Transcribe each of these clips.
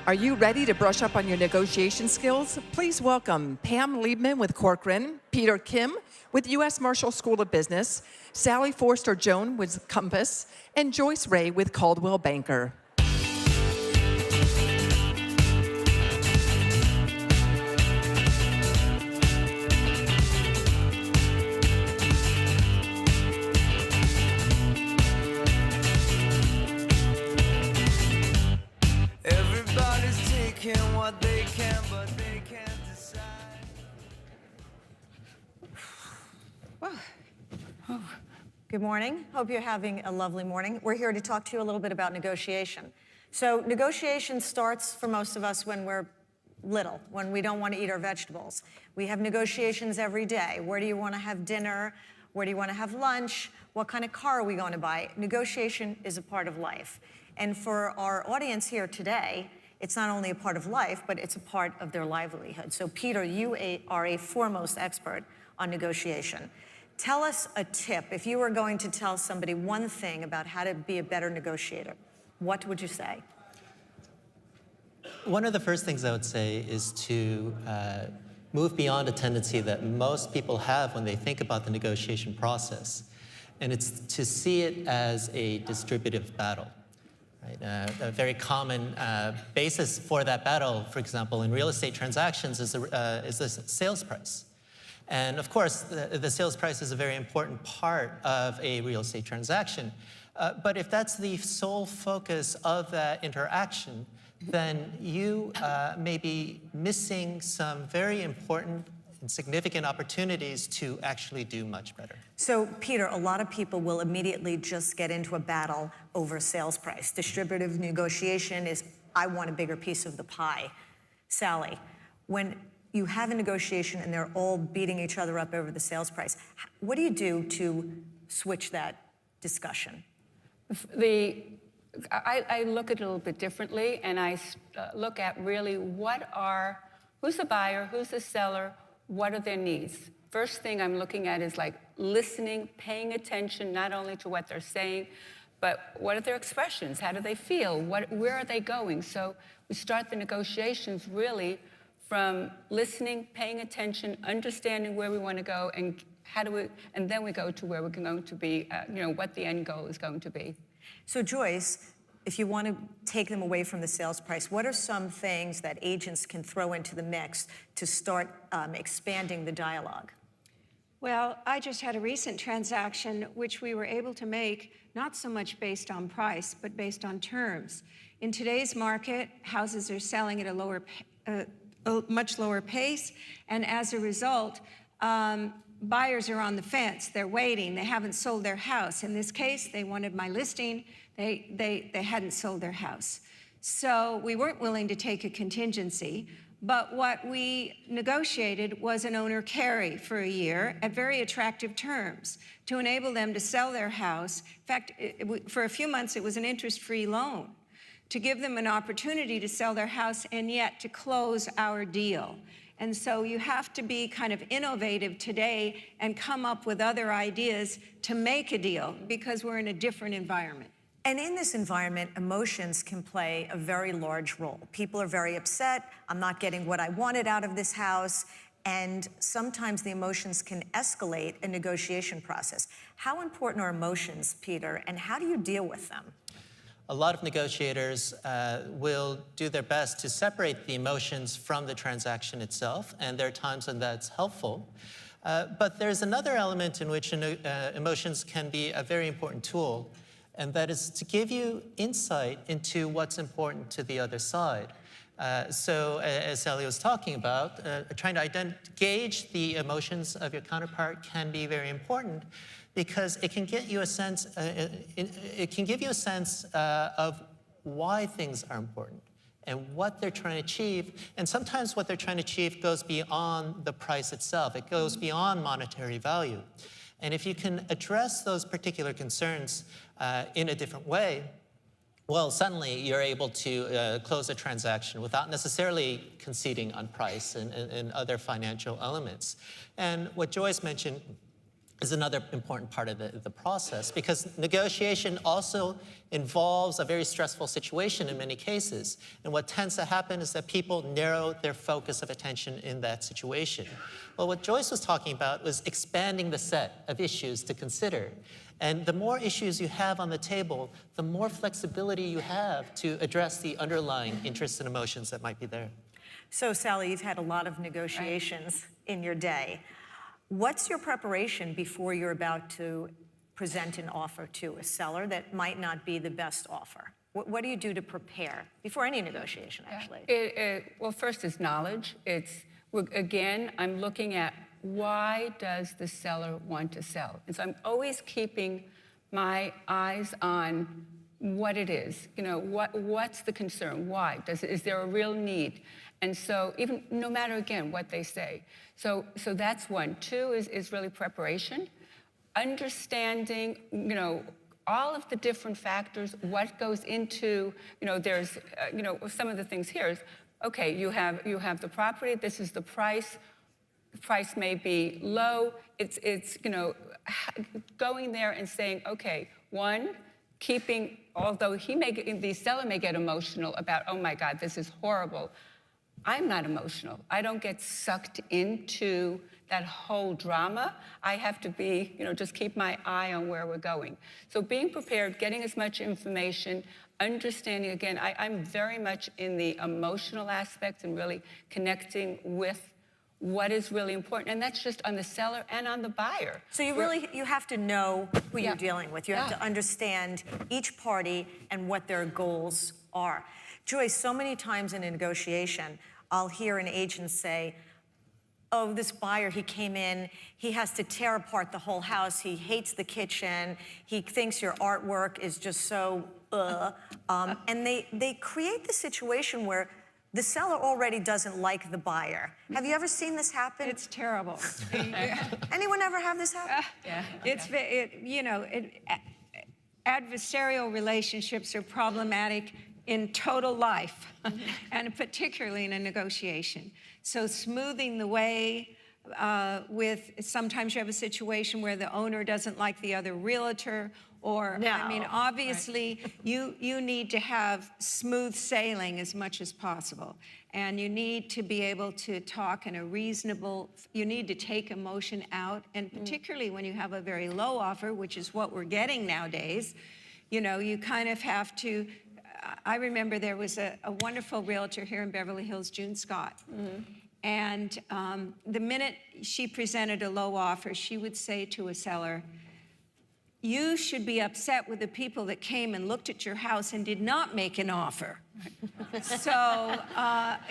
Are you ready to brush up on your negotiation skills? Please welcome Pam Liebman with Corcoran, Peter Kim with U.S. Marshall School of Business, Sally Forster Jones with Compass, and Joyce Ray with Caldwell Banker. Everybody's taking what they can, but they can't decide. Good morning. Hope you're having a lovely morning. We're here to talk to you a little bit about negotiation. So negotiation starts for most of us when we're little, when we don't want to eat our vegetables. We have negotiations every day. Where do you want to have dinner? Where do you want to have lunch? What kind of car are we going to buy? Negotiation is a part of life. And for our audience here today, it's not only a part of life, but it's a part of their livelihood. So Peter, you are a foremost expert on negotiation. Tell us a tip. If you were going to tell somebody one thing about how to be a better negotiator, what would you say? One of the first things I would say is to move beyond a tendency that most people have when they think about the negotiation process, and it's to see it as a distributive battle. Right? A very common basis for that battle, for example, in real estate transactions is the sales price. And of course, the sales price is a very important part of a real estate transaction. But if that's the sole focus of that interaction, then you may be missing some very important and significant opportunities to actually do much better. So, Peter, a lot of people will immediately just get into a battle over sales price. Distributive negotiation is, I want a bigger piece of the pie. Sally, when you have a negotiation and they're all beating each other up over the sales price, what do you do to switch that discussion? I look at it a little bit differently, and I look at really who's the buyer, who's the seller, what are their needs? First thing I'm looking at is like listening, paying attention not only to what they're saying, but what are their expressions? How do they feel? Where are they going? So we start the negotiations really from listening, paying attention, understanding where we want to go, and then we go to where we're going to be, what the end goal is going to be. So Joyce, if you want to take them away from the sales price, what are some things that agents can throw into the mix to start expanding the dialogue? Well, I just had a recent transaction which we were able to make not so much based on price, but based on terms. In today's market, houses are selling at a much lower pace, and as a result, buyers are on the fence. They're waiting. They haven't sold their house. In this case, they wanted my listing. They hadn't sold their house. So we weren't willing to take a contingency, but what we negotiated was an owner carry for a year at very attractive terms to enable them to sell their house. In fact, for a few months, it was an interest-free loan to give them an opportunity to sell their house and yet to close our deal. And so you have to be kind of innovative today and come up with other ideas to make a deal because we're in a different environment. And in this environment, emotions can play a very large role. People are very upset. I'm not getting what I wanted out of this house. And sometimes the emotions can escalate a negotiation process. How important are emotions, Peter, and how do you deal with them? A lot of negotiators will do their best to separate the emotions from the transaction itself, and there are times when that's helpful. But there's another element in which emotions can be a very important tool, and that is to give you insight into what's important to the other side. So as Sally was talking about, trying to gauge the emotions of your counterpart can be very important, because it can get you a sense, it can give you a sense of why things are important and what they're trying to achieve. And sometimes what they're trying to achieve goes beyond the price itself. It goes beyond monetary value. And if you can address those particular concerns in a different way, well, suddenly you're able to close a transaction without necessarily conceding on price and other financial elements. And what Joyce mentioned is another important part of the process, because negotiation also involves a very stressful situation in many cases. And what tends to happen is that people narrow their focus of attention in that situation. Well, what Joyce was talking about was expanding the set of issues to consider. And the more issues you have on the table, the more flexibility you have to address the underlying interests and emotions that might be there. So, Sally, you've had a lot of negotiations in your day. What's your preparation before you're about to present an offer to a seller that might not be the best offer? What do you do to prepare before any negotiation, actually? Well, first is knowledge. Again, I'm looking at why does the seller want to sell? And so I'm always keeping my eyes on what it is. You know, what's the concern? Why? Is there a real need? And so even no matter, again, what they say. So that's one. Two is really preparation. Understanding, you know, all of the different factors, what goes into, you know, there's, you know, some of the things here is, okay, you have the property, this is the price. The price may be low. It's you know, going there and saying, okay, one, keeping, although the seller may get emotional about, oh my God, this is horrible. I'm not emotional. I don't get sucked into that whole drama. I have to be, you know, just keep my eye on where we're going. So being prepared, getting as much information, understanding, again, I'm very much in the emotional aspects and really connecting with what is really important. And that's just on the seller and on the buyer. So you have to know who you're dealing with. You have to understand each party and what their goals are. Joyce, so many times in a negotiation, I'll hear an agent say, oh, this buyer, he came in, he has to tear apart the whole house, he hates the kitchen, he thinks your artwork is just so, and they create the situation where the seller already doesn't like the buyer. Have you ever seen this happen? It's terrible. Anyone ever have this happen? Yeah. You know, adversarial relationships are problematic in total life, and particularly in a negotiation. So smoothing the way sometimes you have a situation where the owner doesn't like the other realtor, or, I mean, obviously, you need to have smooth sailing as much as possible. And you need to be able to talk in a reasonable, you need to take emotion out, and particularly when you have a very low offer, which is what we're getting nowadays, you know, you kind of have to, I remember there was a wonderful realtor here in Beverly Hills, June Scott. And the minute she presented a low offer, she would say to a seller, you should be upset with the people that came and looked at your house and did not make an offer. So,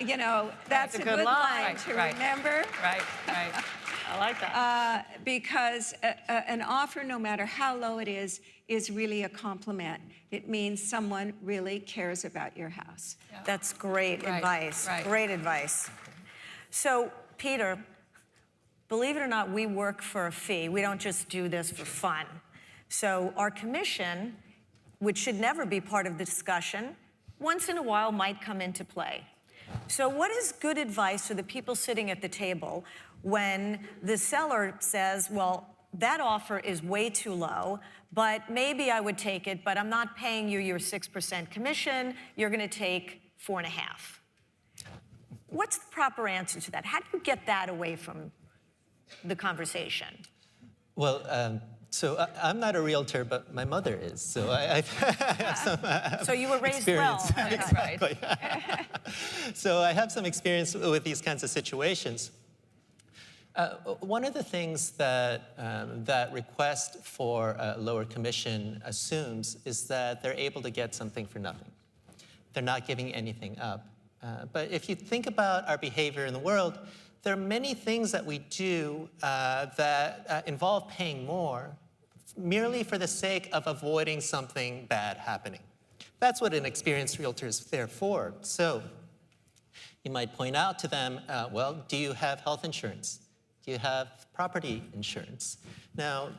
you know, that's a good line to remember. Right. I like that. Because an offer, no matter how low it is really a compliment. It means someone really cares about your house. Yeah. That's great advice. Great advice. So, Peter, believe it or not, we work for a fee. We don't just do this for fun. So our commission, which should never be part of the discussion, once in a while might come into play. So what is good advice for the people sitting at the table when the seller says, well, that offer is way too low, but maybe I would take it, but I'm not paying you your 6% commission, you're gonna take 4.5%. What's the proper answer to that? How do you get that away from the conversation? Well, so I'm not a realtor, but my mother is. So I have some so you were raised experience. well. Exactly. So I have some experience with these kinds of situations. One of the things that that request for a lower commission assumes is that they're able to get something for nothing. They're not giving anything up. But if you think about our behavior in the world, there are many things that we do that involve paying more merely for the sake of avoiding something bad happening. That's what an experienced realtor is there for. So you might point out to them, well, do you have health insurance? Do you have property insurance? Now,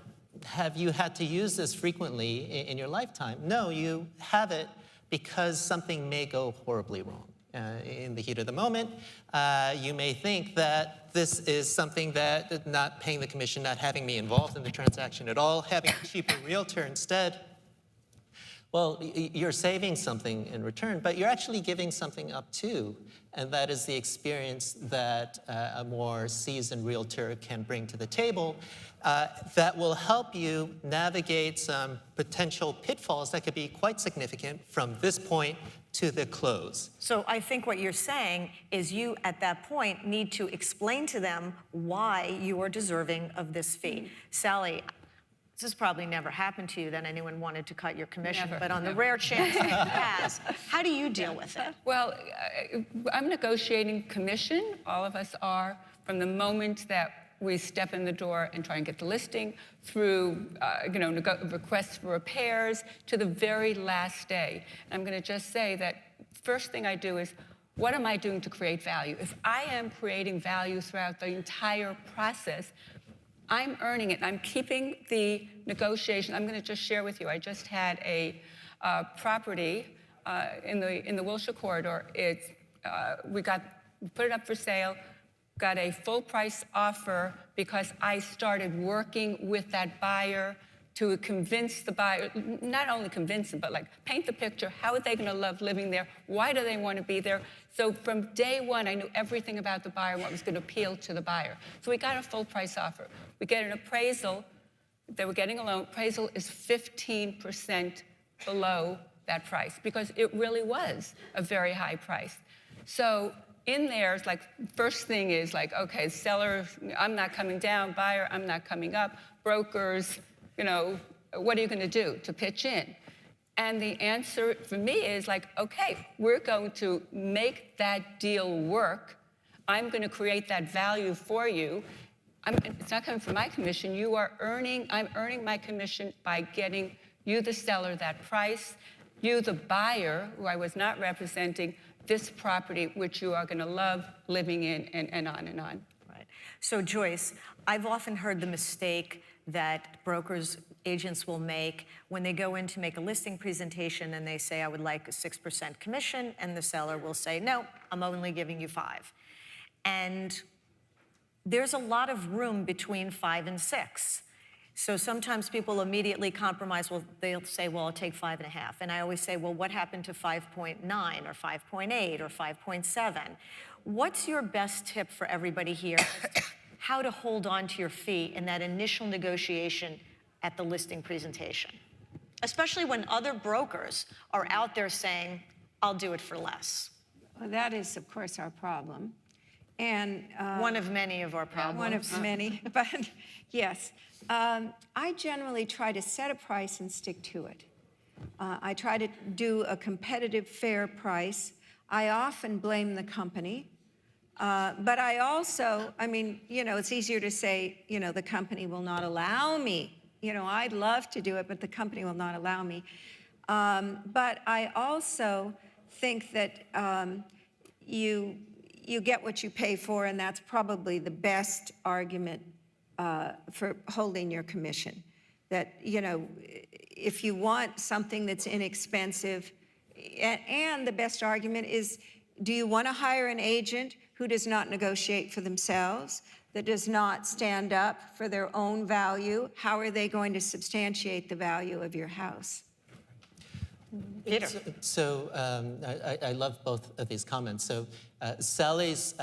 have you had to use this frequently in your lifetime? No, you have it because something may go horribly wrong. in the heat of the moment, you may think that this is something that not paying the commission, not having me involved in the transaction at all, having a cheaper realtor instead, well, you're saving something in return, but you're actually giving something up too, and that is the experience that a more seasoned realtor can bring to the table that will help you navigate some potential pitfalls that could be quite significant from this point to the close. So I think what you're saying is you, at that point, need to explain to them why you are deserving of this fee. Sally, this has probably never happened to you that anyone wanted to cut your commission, Never, but on the never. rare chance it has, how do you deal with it? Well, I'm negotiating commission. All of us are, from the moment that we step in the door and try and get the listing, through requests for repairs, to the very last day. And I'm going to just say that first thing I do is, what am I doing to create value? If I am creating value throughout the entire process, I'm earning it. I'm keeping the negotiation. I'm going to just share with you. I just had a property in the Wilshire corridor. We put it up for sale, got a full price offer because I started working with that buyer to convince the buyer, not only convince them, but like paint the picture. How are they going to love living there? Why do they want to be there? So from day one, I knew everything about the buyer, what was going to appeal to the buyer. So we got a full price offer. We get an appraisal. They were getting a loan. Appraisal is 15% below that price because it really was a very high price. So in there, it's like, first thing is like, okay, seller, I'm not coming down. Buyer, I'm not coming up. Brokers, what are you going to do to pitch in? And the answer for me is like, okay, we're going to make that deal work. I'm going to create that value for you. It's not coming from my commission. I'm earning my commission by getting you, the seller, that price. You, the buyer, who I was not representing, this property, which you are going to love living in, and on and on. Right. So Joyce, I've often heard the mistake that brokers, agents will make when they go in to make a listing presentation and they say, I would like a 6% commission, and the seller will say, no, I'm only giving you 5. And there's a lot of room between 5 and 6. So sometimes people immediately compromise. Well, they'll say, well, I'll take 5.5. And I always say, well, what happened to 5.9 or 5.8 or 5.7? What's your best tip for everybody here as to how to hold on to your fee in that initial negotiation at the listing presentation? Especially when other brokers are out there saying, I'll do it for less. Well, that is, of course, our problem. And one of many of our problems. one of many, but yes. I generally try to set a price and stick to it. I try to do a competitive, fair price. I often blame the company. But I also, it's easier to say, the company will not allow me. I'd love to do it, but the company will not allow me. But I also think that you get what you pay for, and that's probably the best argument for holding your commission. That, if you want something that's inexpensive, and the best argument is, do you want to hire an agent who does not negotiate for themselves, that does not stand up for their own value? How are they going to substantiate the value of your house? Peter. So I love both of these comments. So Sally's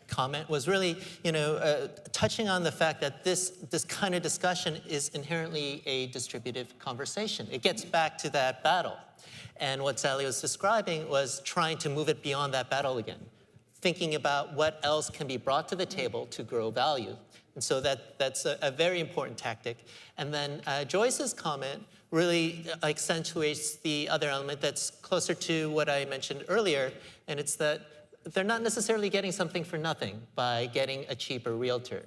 comment was really, touching on the fact that this kind of discussion is inherently a distributive conversation. It gets back to that battle. And what Sally was describing was trying to move it beyond that battle again, thinking about what else can be brought to the table to grow value. And so that's a very important tactic. And then Joyce's comment really accentuates the other element that's closer to what I mentioned earlier, and it's that they're not necessarily getting something for nothing by getting a cheaper realtor.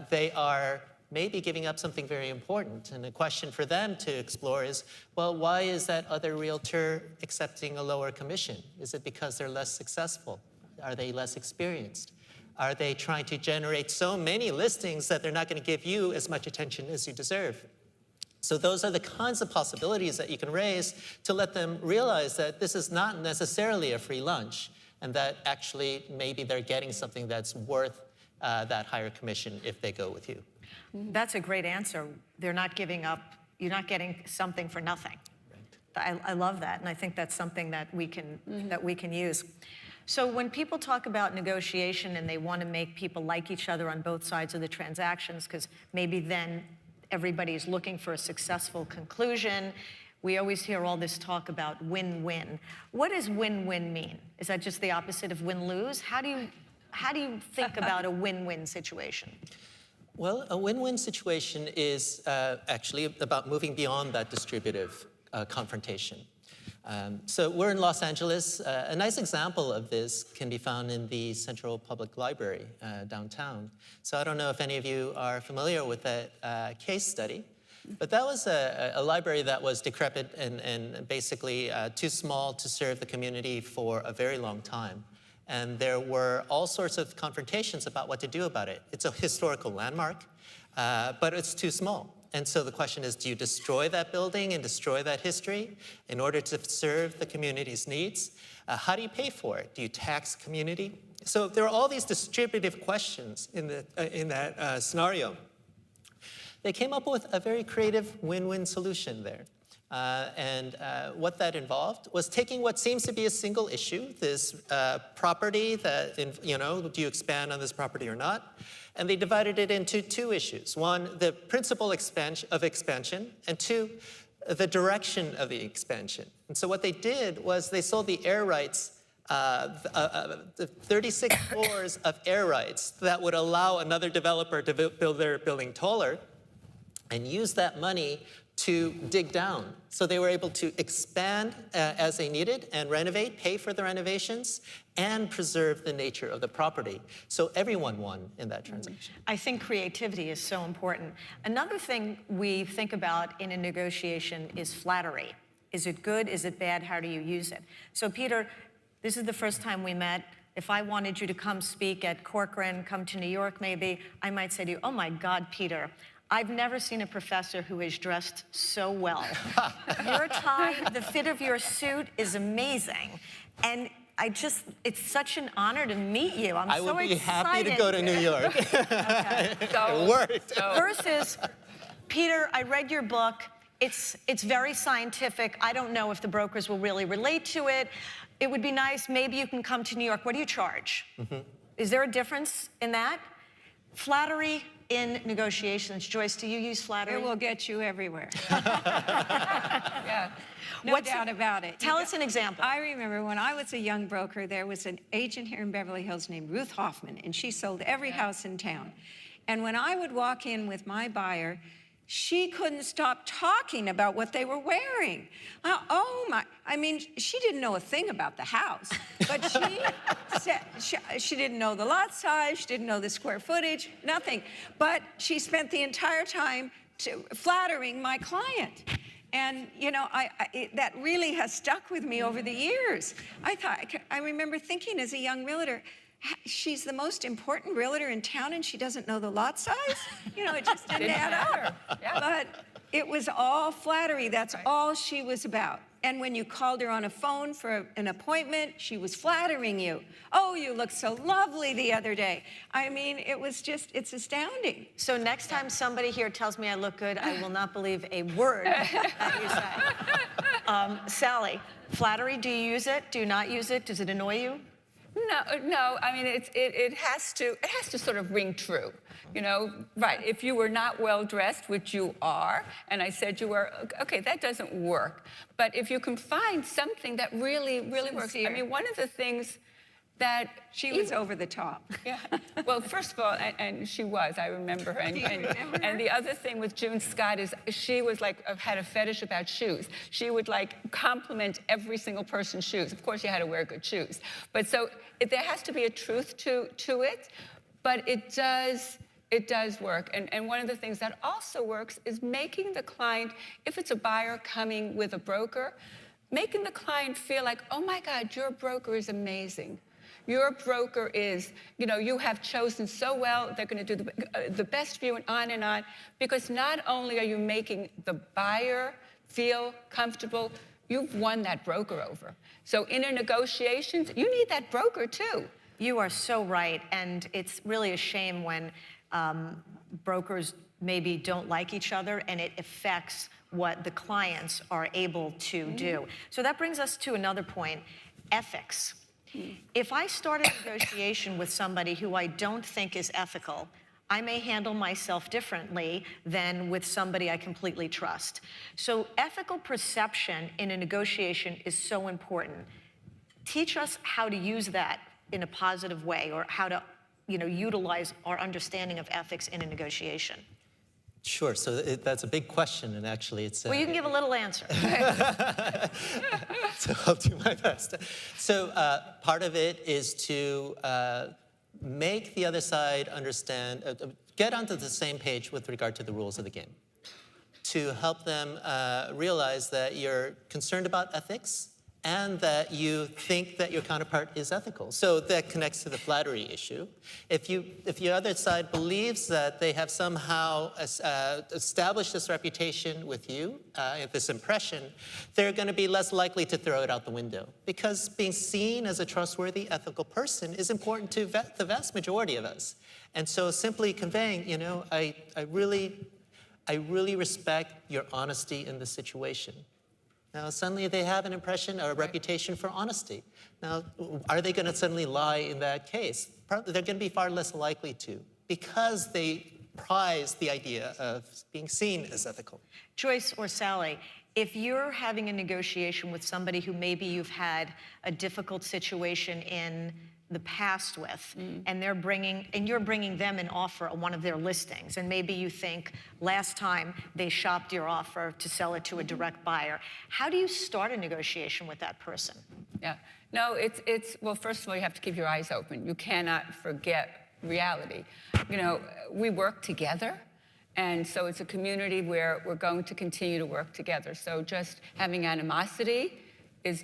They are maybe giving up something very important. And the question for them to explore is, well, why is that other realtor accepting a lower commission? Is it because they're less successful? Are they less experienced? Are they trying to generate so many listings that they're not going to give you as much attention as you deserve? So those are the kinds of possibilities that you can raise to let them realize that this is not necessarily a free lunch. and that actually maybe they're getting something that's worth that higher commission if they go with you. That's a great answer. They're not giving up. You're not getting something for nothing. Right. I love that, and I think that's something that we can use. So when people talk about negotiation and they want to make people like each other on both sides of the transactions, because maybe then everybody's looking for a successful conclusion, we always hear all this talk about win-win. What does win-win mean? Is that just the opposite of win-lose? How do you think about a win-win situation? Well, a win-win situation is actually about moving beyond that distributive confrontation. So we're in Los Angeles. A nice example of this can be found in the Central Public Library downtown. So I don't know if any of you are familiar with that case study, but that was a library that was decrepit and basically too small to serve the community for a very long time. And there were all sorts of confrontations about what to do about it. It's a historical landmark, but it's too small. And so the question is, do you destroy that building and destroy that history in order to serve the community's needs? How do you pay for it? Do you tax community? So there are all these distributive questions in that scenario. They came up with a very creative win-win solution there. What that involved was taking what seems to be a single issue, this property that, do you expand on this property or not? And they divided it into two issues. One, the principal of expansion, and two, the direction of the expansion. And so what they did was they sold the air rights, the 36 floors of air rights that would allow another developer to build their building taller and use that money to dig down. So they were able to expand as they needed and renovate, pay for the renovations, and preserve the nature of the property. So everyone won in that transaction. I think creativity is so important. Another thing we think about in a negotiation is flattery. Is it good? Is it bad? How do you use it? So Peter, this is the first time we met. If I wanted you to come speak at Corcoran, come to New York maybe, I might say to you, oh my God, Peter, I've never seen a professor who is dressed so well. Your tie, the fit of your suit is amazing. And it's such an honor to meet you. I would be happy to go to New York. Okay. It worked. Versus, Peter, I read your book. It's very scientific. I don't know if the brokers will really relate to it. It would be nice, maybe you can come to New York. What do you charge? Is there a difference in that? Flattery in negotiations. Joyce, do you use flattery? It will get you everywhere. Yeah. No doubt about it. Tell us an example. I remember when I was a young broker, there was an agent here in Beverly Hills named Ruth Hoffman, and she sold every house in town. And when I would walk in with my buyer, she couldn't stop talking about what they were wearing. I mean, she didn't know a thing about the house, but she said she didn't know the lot size, she didn't know the square footage, nothing. But she spent the entire time flattering my client. And, that really has stuck with me over the years. I remember thinking as a young realtor, she's the most important realtor in town and she doesn't know the lot size? It just didn't add up. Yeah. But it was all flattery. That's all she was about. And when you called her on a phone for an appointment, she was flattering you. Oh, you looked so lovely the other day. I mean, it's astounding. So next time somebody here tells me I look good, I will not believe a word that you say. Sally, flattery, do you use it? Do you not use it? Does it annoy you? No. I mean, it has to sort of ring true. Right? If you were not well dressed, which you are, and I said you were, okay, that doesn't work. But if you can find something that really works, I mean, one of the things that she was over the top. Yeah. Well, first of all, and she was. I remember her. And the other thing with June Scott is she was had a fetish about shoes. She would compliment every single person's shoes. Of course, you had to wear good shoes. But so there has to be a truth to it, but it does work. And one of the things that also works is making the client, if it's a buyer coming with a broker, making the client feel like, oh my God, your broker is amazing. Your broker is, you have chosen so well, they're going to do the best for you, and on, because not only are you making the buyer feel comfortable, you've won that broker over. So in a negotiations, you need that broker too. You are so right, and it's really a shame when brokers maybe don't like each other and it affects what the clients are able to do. So that brings us to another point, ethics. If I start a negotiation with somebody who I don't think is ethical, I may handle myself differently than with somebody I completely trust. So ethical perception in a negotiation is so important. Teach us how to use that in a positive way, or how to, utilize our understanding of ethics in a negotiation. Sure, so that's a big question, and actually it's... Well, you can give a little answer. So I'll do my best. So part of it is to make the other side understand, get onto the same page with regard to the rules of the game, to help them realize that you're concerned about ethics and that you think that your counterpart is ethical. So that connects to the flattery issue. If the other side believes that they have somehow established this reputation with you, this impression, they're going to be less likely to throw it out the window. Because being seen as a trustworthy, ethical person is important to the vast majority of us. And so simply conveying, I really respect your honesty in this situation. Now, suddenly they have an impression or a reputation for honesty. Now, are they going to suddenly lie in that case? Probably they're going to be far less likely to, because they prize the idea of being seen as ethical. Joyce or Sally, if you're having a negotiation with somebody who maybe you've had a difficult situation in the past with, and you're bringing them an offer on one of their listings, and maybe you think last time they shopped your offer to sell it to a direct buyer, how do you start a negotiation with that person? Yeah, no, well, first of all, you have to keep your eyes open. You cannot forget reality. We work together, and so it's a community where we're going to continue to work together. So just having animosity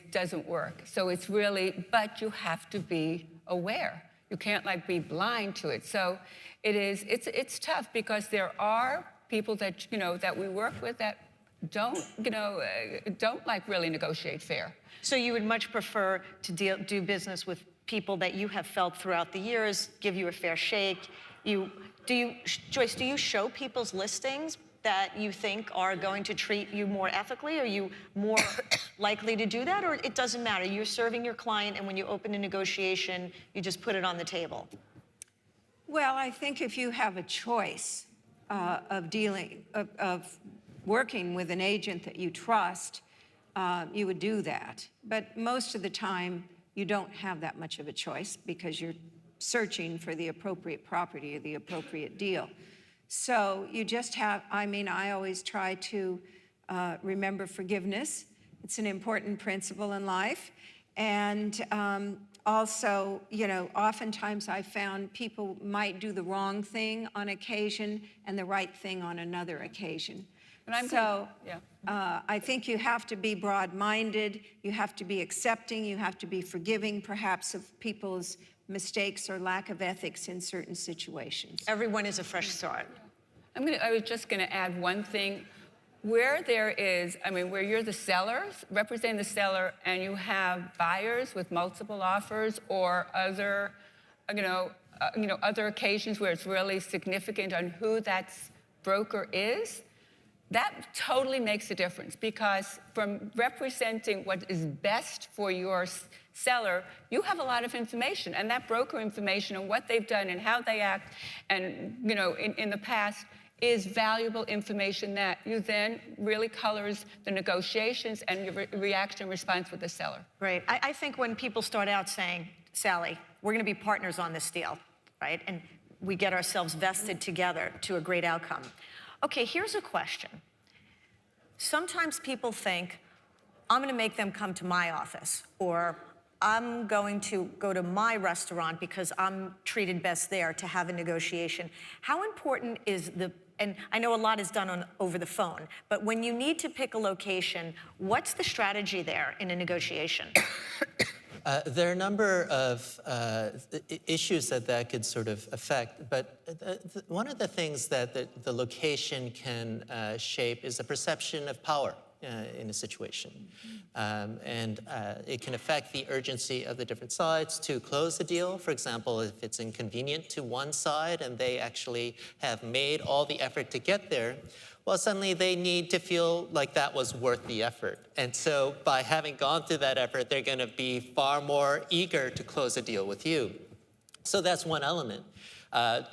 doesn't work. So it's really, but you have to be aware. You can't be blind to it. So it's tough, because there are people that, that we work with that don't really negotiate fair. So you would much prefer to do business with people that you have felt throughout the years give you a fair shake. Joyce, do you show people's listings that you think are going to treat you more ethically? Are you more likely to do that, or it doesn't matter? You're serving your client, and when you open a negotiation, you just put it on the table. Well, I think if you have a choice of working with an agent that you trust, you would do that. But most of the time, you don't have that much of a choice, because you're searching for the appropriate property or the appropriate deal. So you just have, I always try to remember forgiveness. It's an important principle in life. And also, oftentimes I found people might do the wrong thing on occasion and the right thing on another occasion. I think you have to be broad-minded, you have to be accepting, you have to be forgiving, perhaps, of people's mistakes or lack of ethics in certain situations. Everyone is a fresh start. I was just going to add one thing. Where there is, where you're the seller, representing the seller, and you have buyers with multiple offers, or other, other occasions where it's really significant on who that broker is, that totally makes a difference, because from representing what is best for your seller, you have a lot of information, and that broker information and what they've done and how they act, and in the past, is valuable information that you then really colors the negotiations and your reaction and response with the seller. Great. I think when people start out saying, Sally, we're going to be partners on this deal, right? And we get ourselves vested together to a great outcome. Okay, here's a question. Sometimes people think, I'm going to make them come to my office, or I'm going to go to my restaurant because I'm treated best there, to have a negotiation. How important is and I know a lot is done over the phone, but when you need to pick a location, what's the strategy there in a negotiation? There are a number of issues that could sort of affect, but one of the things that the location can shape is the perception of power. in a situation. And it can affect the urgency of the different sides to close the deal. For example, if it's inconvenient to one side and they actually have made all the effort to get there, well, suddenly they need to feel like that was worth the effort. And so by having gone through that effort, they're going to be far more eager to close a deal with you. So that's one element.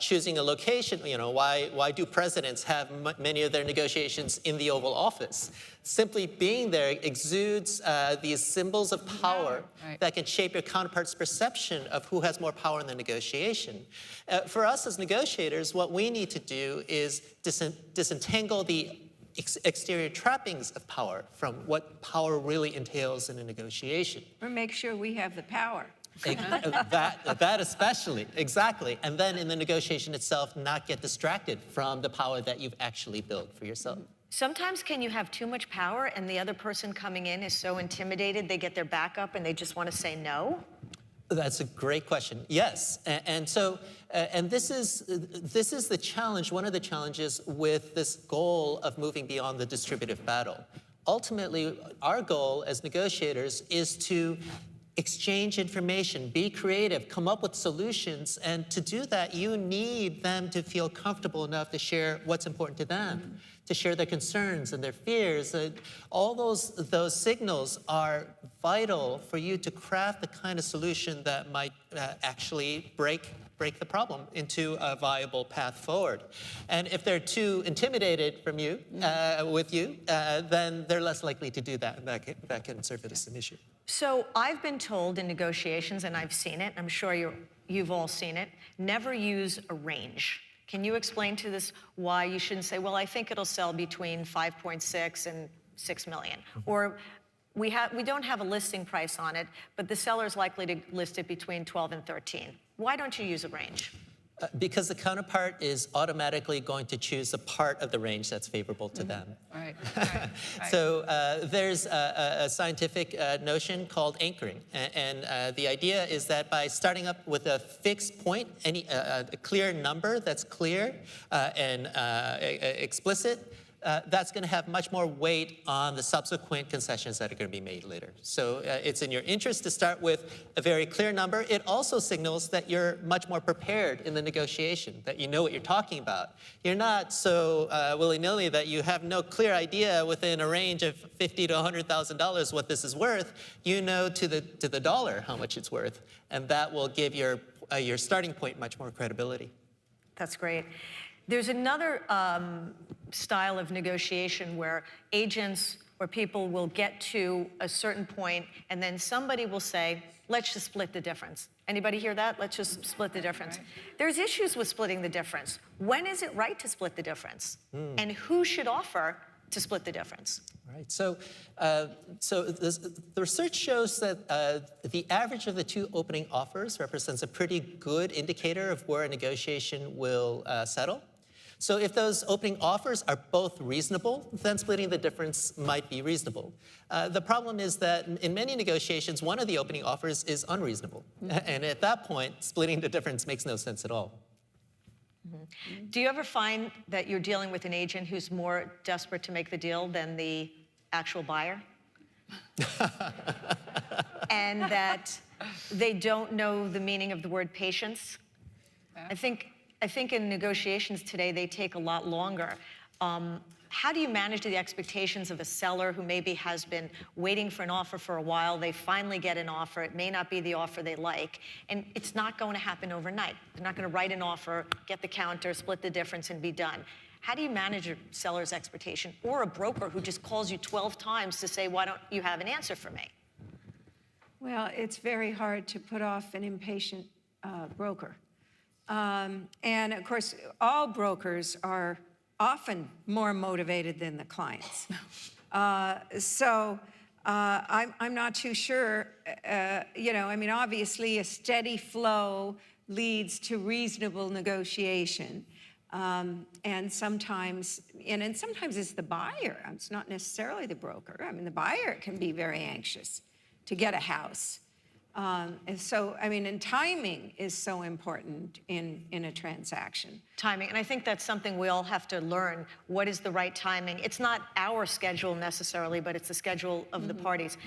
Choosing a location, why do presidents have many of their negotiations in the Oval Office? Simply being there exudes these symbols of power that can shape your counterpart's perception of who has more power in the negotiation. For us as negotiators, what we need to do is disentangle the exterior trappings of power from what power really entails in a negotiation. Or make sure we have the power. That especially, exactly. And then in the negotiation itself, not get distracted from the power that you've actually built for yourself. Sometimes can you have too much power and the other person coming in is so intimidated they get their back up and they just want to say no? That's a great question. Yes, and this is the challenge. One of the challenges with this goal of moving beyond the distributive battle. Ultimately, our goal as negotiators is to exchange information, be creative, come up with solutions, and to do that, you need them to feel comfortable enough to share what's important to them, to share their concerns and their fears. All those signals are vital for you to craft the kind of solution that might actually break the problem into a viable path forward. And if they're too intimidated from you, with you, then they're less likely to do that, and that can serve as an issue. So I've been told in negotiations, and I've seen it, I'm sure you've all seen it, never use a range. Can you explain to this why you shouldn't say, well, I think it'll sell between 5.6 and 6 million? Or we don't have a listing price on it, but the seller's likely to list it between 12 and 13. Why don't you use a range? Because the counterpart is automatically going to choose a part of the range that's favorable to them. Right. So there's a scientific notion called anchoring. And the idea is that by starting up with a fixed point, a clear number that's clear and explicit, that's going to have much more weight on the subsequent concessions that are going to be made later. So it's in your interest to start with a very clear number. It also signals that you're much more prepared in the negotiation, that you know what you're talking about. You're not so willy-nilly that you have no clear idea within a range of $50,000 to $100,000 what this is worth. You know to the dollar how much it's worth, and that will give your starting point much more credibility. That's great. There's another style of negotiation where agents or people will get to a certain point and then somebody will say, let's just split the difference. Anybody hear that? Let's just split the difference. Right. There's issues with splitting the difference. When is it right to split the difference? And who should offer to split the difference? Right. So the research shows that the average of the two opening offers represents a pretty good indicator of where a negotiation will settle. So if those opening offers are both reasonable, then splitting the difference might be reasonable. The problem is that in many negotiations, one of the opening offers is unreasonable. And at that point, splitting the difference makes no sense at all. Do you ever find that you're dealing with an agent who's more desperate to make the deal than the actual buyer? And that they don't know the meaning of the word patience? I think in negotiations today, they take a lot longer. How do you manage the expectations of a seller who maybe has been waiting for an offer for a while? They finally get an offer. It may not be the offer they like, and it's not going to happen overnight. They're not going to write an offer, get the counter, split the difference, and be done. How do you manage a seller's expectation? Or a broker who just calls you 12 times to say, why don't you have an answer for me? Well, it's very hard to put off an impatient broker. And of course, all brokers are often more motivated than the clients. So I'm not too sure, I mean, obviously a steady flow leads to reasonable negotiation. And sometimes it's the buyer. It's not necessarily the broker. I mean, the buyer can be very anxious to get a house. And so, I mean, and timing is so important in a transaction. Timing, and I think that's something we all have to learn. What is the right timing? It's not our schedule necessarily, but it's the schedule of the parties.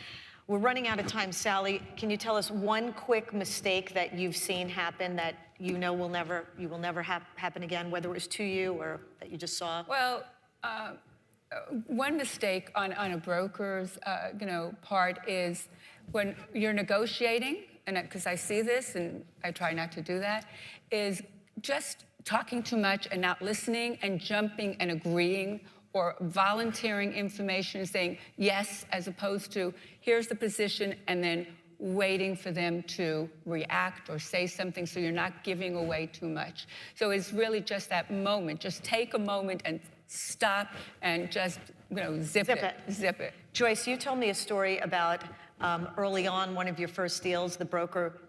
We're running out of time. Sally, can you tell us one quick mistake that you've seen happen that you know will never happen again, whether it was to you or that you just saw? Well, one mistake on a broker's part is when you're negotiating, and because I see this and I try not to do that, is just talking too much and not listening and jumping and agreeing or volunteering information and saying yes, as opposed to here's the position and then waiting for them to react or say something, so you're not giving away too much. So it's really just that moment. Just take a moment and stop and just zip it. Joyce, you told me a story about early on, one of your first deals, the broker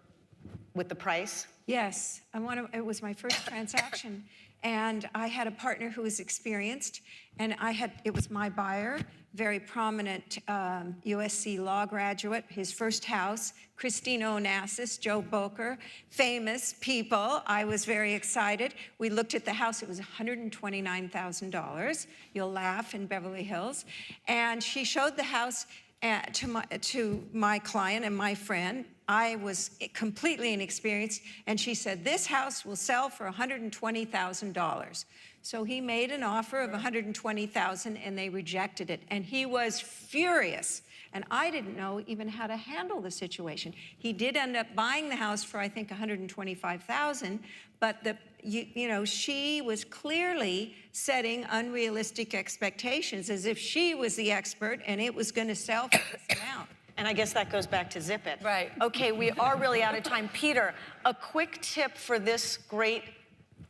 with the price. Yes, it was my first transaction, and I had a partner who was experienced, and it was my buyer, very prominent USC law graduate, his first house, Christina Onassis, Joe Boker, famous people. I was very excited. We looked at the house. It was $129,000. You'll laugh, in Beverly Hills. And she showed the house to my client and my friend. I was completely inexperienced, and she said, this house will sell for $120,000. So he made an offer of $120,000, and they rejected it, and he was furious. And I didn't know even how to handle the situation. He did end up buying the house for, I think, $125,000, but she was clearly setting unrealistic expectations, as if she was the expert and it was going to sell for this amount. And I guess that goes back to zip it. Right. Okay, we are really out of time. Peter, a quick tip for this great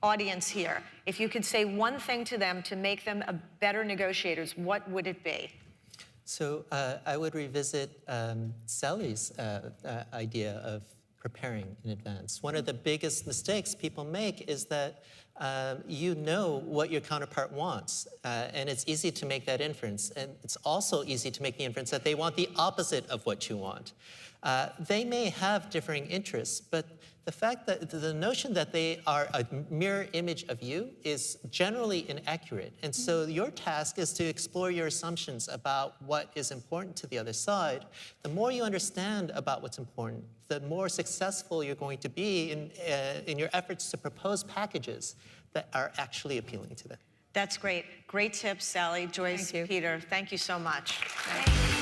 audience here. If you could say one thing to them to make them better negotiators, what would it be? So I would revisit Sally's idea of preparing in advance. One of the biggest mistakes people make is that you know what your counterpart wants, and it's easy to make that inference. And it's also easy to make the inference that they want the opposite of what you want. They may have differing interests, but the fact that the notion that they are a mirror image of you is generally inaccurate. And so your task is to explore your assumptions about what is important to the other side. The more you understand about what's important, the more successful you're going to be in your efforts to propose packages that are actually appealing to them. That's great. Great tips, Sally, Joyce, Thank you. Peter. Thank you so much. Thank you.